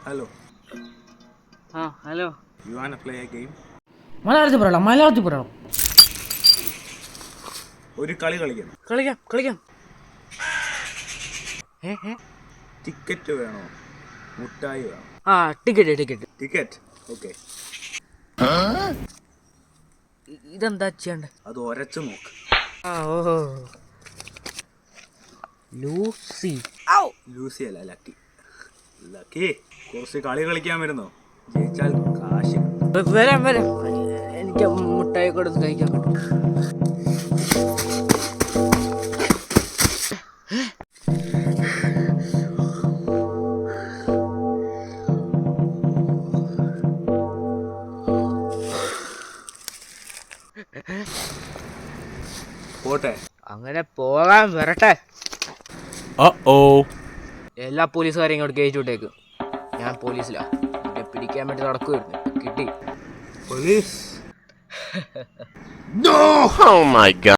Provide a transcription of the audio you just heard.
Hello. Hello. You wanna play a game? മലയാളത്തിൽ പറയണം. ഒരു കളി കളിക്കണം. കളിക്കാം. ടിക്കറ്റ് വേണോ, മുട്ടായി വേണോ? ടിക്കറ്റ്. ഓക്കെ. ഇതെന്താ ചെയ്യണ്ടേ? അത് ഒരച്ചു നോക്ക്. ഓഹോ. ലൂസി അല്ല, ലക്കി. കുറച്ച് കളി കളിക്കാൻ വരുന്നോ? ജയിച്ചാൽ കാശ്. വരാം. എനിക്ക് മുട്ടായി കൊടുത്ത് കഴിക്കാൻ പറ്റും. പോട്ടെ. അങ്ങനെ പോകാൻ വരട്ടെ. എല്ലാ പോലീസുകാരെയും ഇങ്ങോട്ട് കയറ്റി വിട്ടേക്ക്. ഞാൻ പോലീസിലാ. എന്നെ പിടിക്കാൻ വേണ്ടി നടക്കുമായിരുന്നു. കിട്ടി. Police. No! Oh my God.